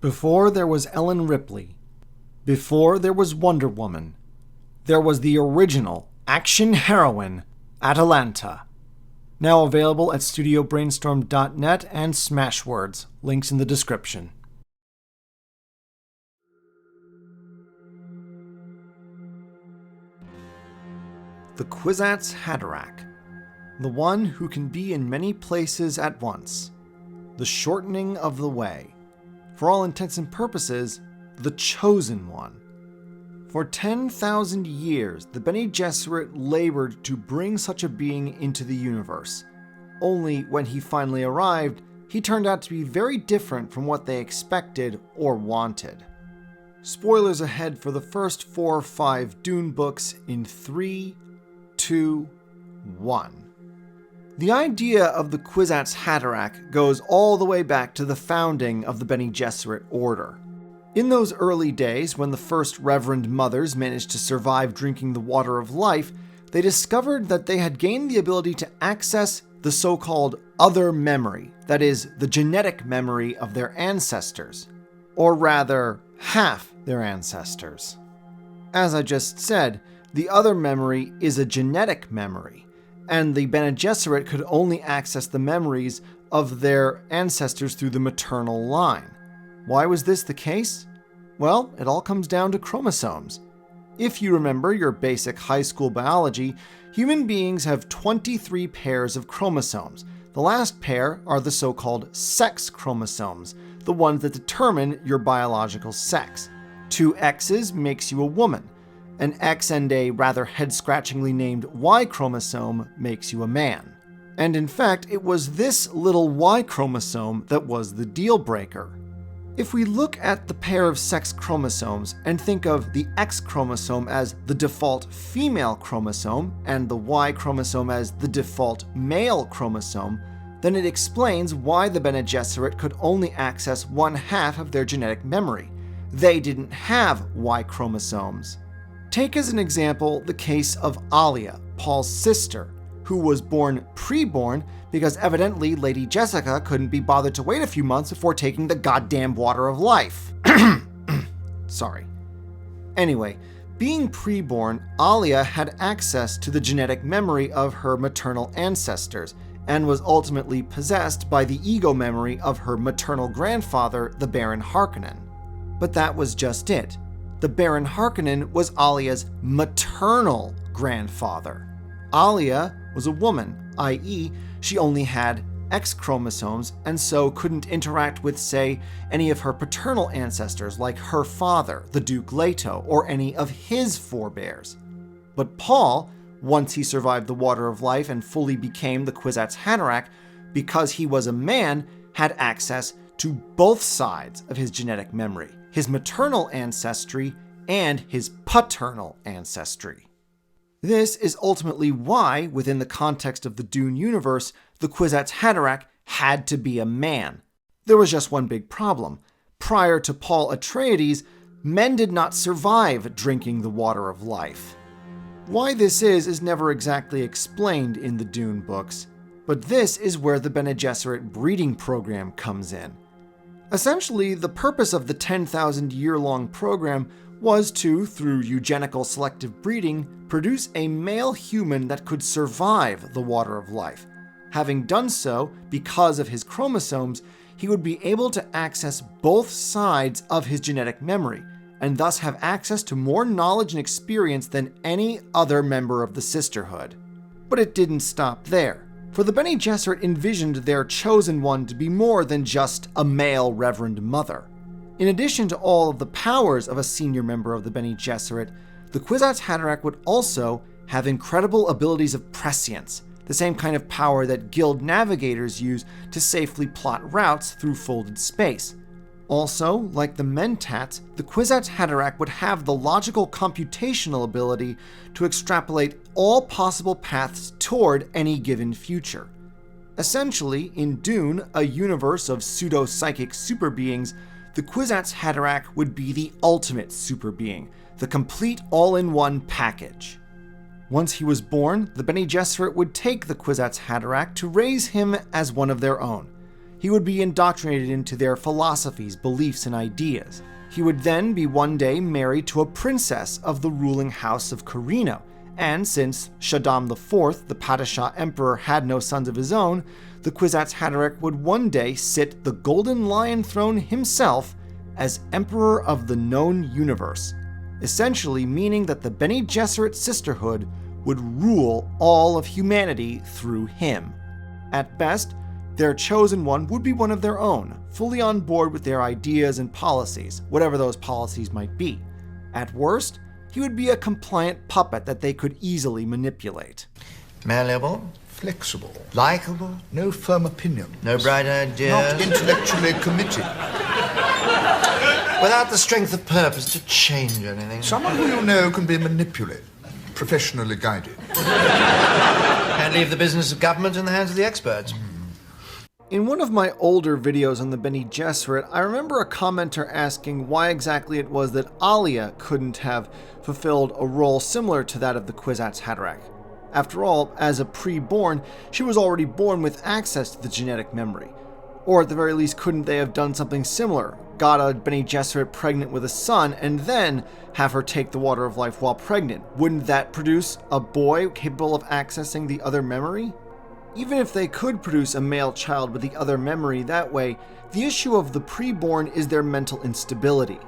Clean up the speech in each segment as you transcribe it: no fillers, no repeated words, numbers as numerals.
Before there was Ellen Ripley, before there was Wonder Woman, there was the original action heroine, Atalanta. Now available at studiobrainstorm.net and Smashwords. Links in the description. The Kwisatz Haderach, the one who can be in many places at once, the shortening of the way, for all intents and purposes, the chosen one. For 10,000 years, the Bene Gesserit labored to bring such a being into the universe. Only when he finally arrived, he turned out to be very different from what they expected or wanted. Spoilers ahead for the first 4 or 5 Dune books in 3, 2, 1. The idea of the Kwisatz Haderach goes all the way back to the founding of the Bene Gesserit Order. In those early days, when the first Reverend Mothers managed to survive drinking the water of life, they discovered that they had gained the ability to access the so-called other memory, that is, the genetic memory of their ancestors, or rather, half their ancestors. As I just said, the other memory is a genetic memory, and the Bene Gesserit could only access the memories of their ancestors through the maternal line. Why was this the case? Well, it all comes down to chromosomes. If you remember your basic high school biology, human beings have 23 pairs of chromosomes. The last pair are the so-called sex chromosomes, the ones that determine your biological sex. 2 X's makes you a woman. An X and a rather head-scratchingly named Y chromosome makes you a man. And in fact, it was this little Y chromosome that was the deal breaker. If we look at the pair of sex chromosomes and think of the X chromosome as the default female chromosome and the Y chromosome as the default male chromosome, then it explains why the Bene Gesserit could only access 1/2 of their genetic memory. They didn't have Y chromosomes. Take as an example the case of Alia, Paul's sister, who was born preborn because evidently Lady Jessica couldn't be bothered to wait a few months before taking the goddamn water of life. Sorry. Anyway, being preborn, Alia had access to the genetic memory of her maternal ancestors and was ultimately possessed by the ego memory of her maternal grandfather, the Baron Harkonnen. But that was just it. The Baron Harkonnen was Alia's maternal grandfather. Alia was a woman, i.e., she only had X chromosomes and so couldn't interact with, say, any of her paternal ancestors like her father, the Duke Leto, or any of his forebears. But Paul, once he survived the Water of Life and fully became the Kwisatz Haderach, because he was a man, had access to both sides of his genetic memory, his maternal ancestry and his paternal ancestry. This is ultimately why, within the context of the Dune universe, the Kwisatz Haderach had to be a man. There was just one big problem. Prior to Paul Atreides, men did not survive drinking the water of life. Why this is never exactly explained in the Dune books, but this is where the Bene Gesserit breeding program comes in. Essentially, the purpose of the 10,000-year-long program was to, through eugenical selective breeding, produce a male human that could survive the water of life. Having done so, because of his chromosomes, he would be able to access both sides of his genetic memory, and thus have access to more knowledge and experience than any other member of the Sisterhood. But it didn't stop there. For the Bene Gesserit envisioned their chosen one to be more than just a male Reverend Mother. In addition to all of the powers of a senior member of the Bene Gesserit, the Kwisatz Haderach would also have incredible abilities of prescience, the same kind of power that guild navigators use to safely plot routes through folded space. Also, like the Mentats, the Kwisatz Haderach would have the logical computational ability to extrapolate all possible paths toward any given future. Essentially, in Dune, a universe of pseudo-psychic superbeings, the Kwisatz Haderach would be the ultimate superbeing, the complete all-in-one package. Once he was born, the Bene Gesserit would take the Kwisatz Haderach to raise him as one of their own. He He would be indoctrinated into their philosophies, beliefs, and ideas. He would then be one day married to a princess of the ruling house of Carino, and since Shaddam IV, the Padishah emperor, had no sons of his own, the Kwisatz Haderach would one day sit the golden lion throne himself as emperor of the known universe, essentially meaning that the Bene Gesserit sisterhood would rule all of humanity through him. At best, their chosen one would be one of their own, fully on board with their ideas and policies, whatever those policies might be. At worst, he would be a compliant puppet that they could easily manipulate. Malleable, Flexible. likable, No firm opinion. no bright ideas, Not intellectually committed. without the strength of purpose to change anything. Someone who you know can be manipulated, professionally guided. And leave the business of government in the hands of the experts. In one of my older videos on the Bene Gesserit, I remember a commenter asking why exactly it was that Alia couldn't have fulfilled a role similar to that of the Kwisatz Haderach. After all, as a pre-born, she was already born with access to the genetic memory. Or at the very least, couldn't they have done something similar? Got a Bene Gesserit pregnant with a son, and then have her take the water of life while pregnant? Wouldn't that produce a boy capable of accessing the other memory? Even if they could produce a male child with the other memory that way, the issue of the preborn is their mental instability.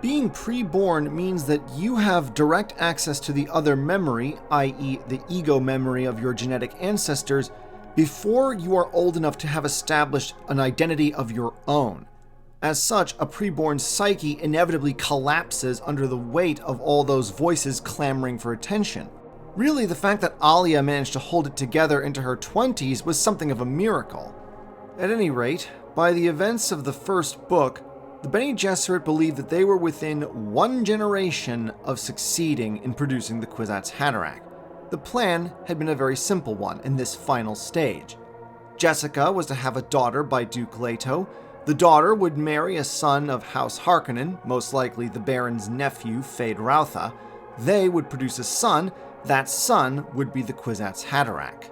Being preborn means that you have direct access to the other memory, i.e. the ego memory of your genetic ancestors, before you are old enough to have established an identity of your own. As such, a preborn psyche inevitably collapses under the weight of all those voices clamoring for attention. Really, the fact that Alia managed to hold it together into her 20s was something of a miracle. At any rate, by the events of the first book, the Bene Gesserit believed that they were within one generation of succeeding in producing the Kwisatz Haderach. The plan had been a very simple one in this final stage. Jessica was to have a daughter by Duke Leto. The daughter would marry a son of House Harkonnen, most likely the Baron's nephew, Feyd-Rautha. They would produce a son. That son would be the Kwisatz Haderach.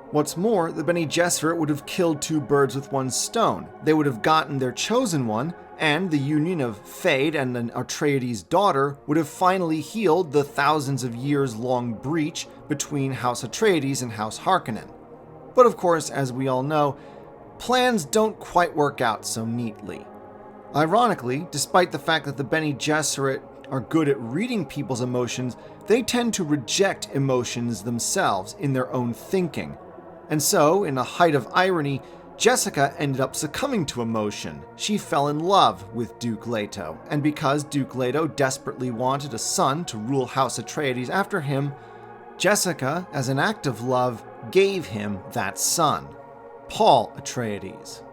What's more, the Bene Gesserit would have killed two birds with one stone. They would have gotten their chosen one, and the union of Feyd and an Atreides daughter would have finally healed the thousands of years-long breach between House Atreides and House Harkonnen. But of course, as we all know, plans don't quite work out so neatly. Ironically, despite the fact that the Bene Gesserit are good at reading people's emotions, they tend to reject emotions themselves in their own thinking. And so, in a height of irony, Jessica ended up succumbing to emotion. She fell in love with Duke Leto, and because Duke Leto desperately wanted a son to rule House Atreides after him, Jessica, as an act of love, gave him that son, Paul Atreides.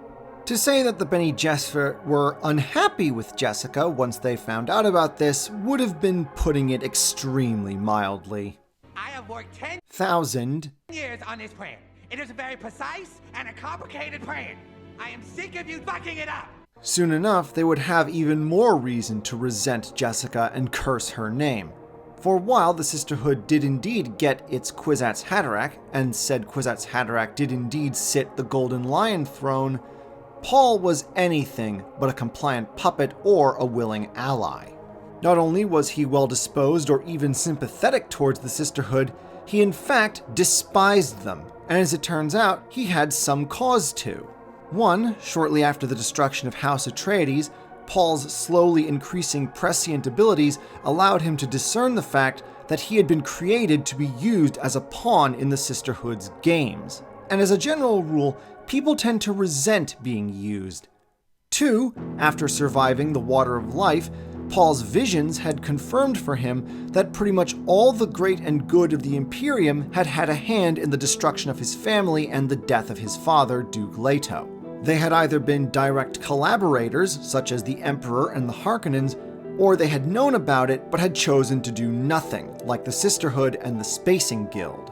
To say that the Bene Gesserit were unhappy with Jessica once they found out about this would have been putting it extremely mildly. I have worked 10,000 years on this plan. It is a very precise and a complicated plan. I am sick of you fucking it up. Soon enough, they would have even more reason to resent Jessica and curse her name. For while the Sisterhood did indeed get its Kwisatz Haderach, and said Kwisatz Haderach did indeed sit the Golden Lion throne, Paul was anything but a compliant puppet or a willing ally. Not only was he well-disposed or even sympathetic towards the Sisterhood, he in fact despised them, and as it turns out, he had some cause to. One, shortly after the destruction of House Atreides, Paul's slowly increasing prescient abilities allowed him to discern the fact that he had been created to be used as a pawn in the Sisterhood's games. And as a general rule, people tend to resent being used. Two, after surviving the Water of Life, Paul's visions had confirmed for him that pretty much all the great and good of the Imperium had had a hand in the destruction of his family and the death of his father, Duke Leto. They had either been direct collaborators, such as the Emperor and the Harkonnens, or they had known about it but had chosen to do nothing, like the Sisterhood and the Spacing Guild.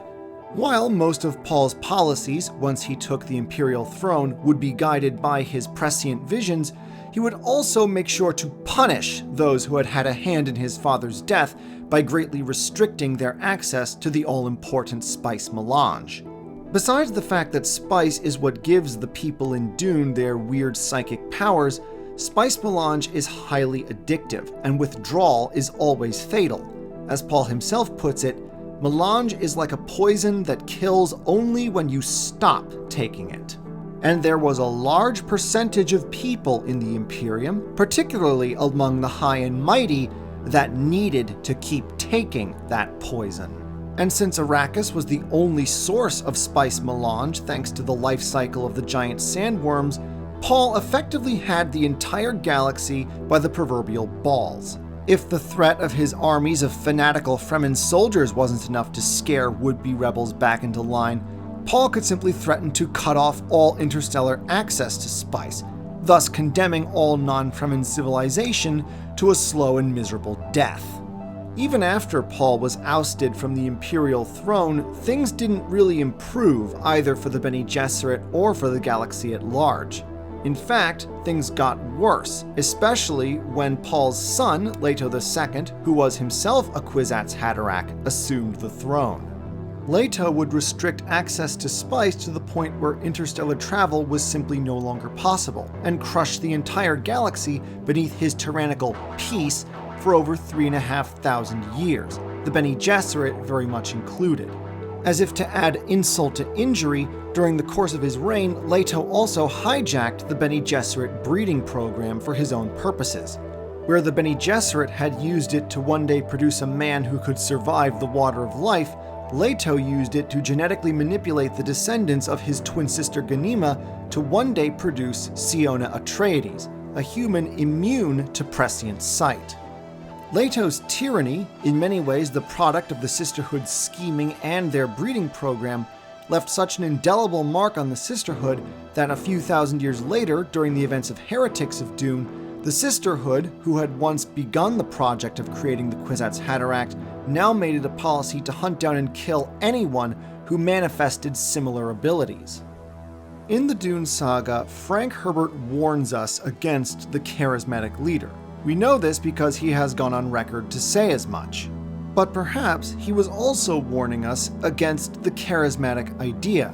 While most of Paul's policies, once he took the Imperial throne, would be guided by his prescient visions, he would also make sure to punish those who had had a hand in his father's death by greatly restricting their access to the all-important spice melange. Besides the fact that spice is what gives the people in Dune their weird psychic powers, spice melange is highly addictive, and withdrawal is always fatal. As Paul himself puts it, melange is like a poison that kills only when you stop taking it. And there was a large percentage of people in the Imperium, particularly among the high and mighty, that needed to keep taking that poison. And since Arrakis was the only source of spice melange thanks to the life cycle of the giant sandworms, Paul effectively had the entire galaxy by the proverbial balls. If the threat of his armies of fanatical Fremen soldiers wasn't enough to scare would-be rebels back into line, Paul could simply threaten to cut off all interstellar access to spice, thus condemning all non-Fremen civilization to a slow and miserable death. Even after Paul was ousted from the Imperial throne, things didn't really improve either for the Bene Gesserit or for the galaxy at large. In fact, things got worse, especially when Paul's son, Leto II, who was himself a Kwisatz Haderach, assumed the throne. Leto would restrict access to spice to the point where interstellar travel was simply no longer possible, and crush the entire galaxy beneath his tyrannical peace for over 3,500 years, the Bene Gesserit very much included. As if to add insult to injury, during the course of his reign, Leto also hijacked the Bene Gesserit breeding program for his own purposes. Where the Bene Gesserit had used it to one day produce a man who could survive the water of life, Leto used it to genetically manipulate the descendants of his twin sister Ghanima to one day produce Siona Atreides, a human immune to prescient sight. Leto's tyranny, in many ways the product of the Sisterhood's scheming and their breeding program, left such an indelible mark on the Sisterhood that a few thousand years later, during the events of Heretics of Dune, the Sisterhood, who had once begun the project of creating the Kwisatz Haderach, now made it a policy to hunt down and kill anyone who manifested similar abilities. In the Dune saga, Frank Herbert warns us against the charismatic leader. We know this because he has gone on record to say as much. But perhaps he was also warning us against the charismatic idea.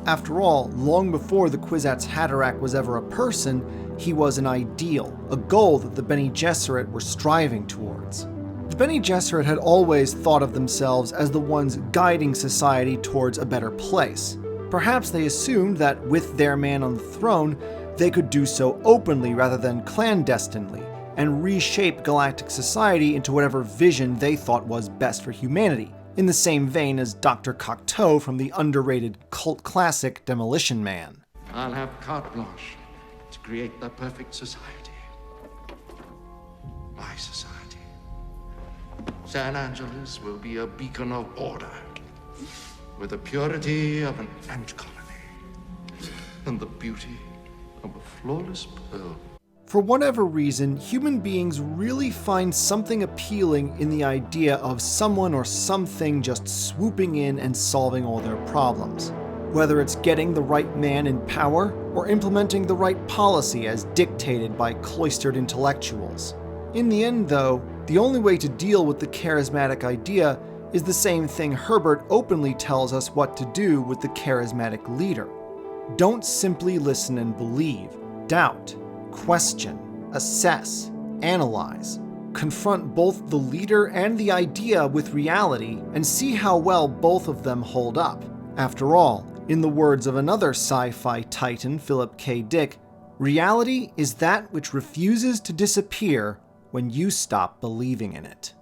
After all, long before the Kwisatz Haderach was ever a person, he was an ideal, a goal that the Bene Gesserit were striving towards. The Bene Gesserit had always thought of themselves as the ones guiding society towards a better place. Perhaps they assumed that with their man on the throne, they could do so openly rather than clandestinely, and reshape galactic society into whatever vision they thought was best for humanity, in the same vein as Dr. Cocteau from the underrated cult classic Demolition Man. I'll have carte blanche to create the perfect society. My society. San Angeles will be a beacon of order, with the purity of an ant colony, and the beauty of a flawless pearl. For whatever reason, human beings really find something appealing in the idea of someone or something just swooping in and solving all their problems. Whether it's getting the right man in power, or implementing the right policy as dictated by cloistered intellectuals. In the end, though, the only way to deal with the charismatic idea is the same thing Herbert openly tells us what to do with the charismatic leader. Don't simply listen and believe. Doubt. Question, assess, analyze. Confront both the leader and the idea with reality and see how well both of them hold up. After all, in the words of another sci-fi titan, Philip K. Dick, reality is that which refuses to disappear when you stop believing in it.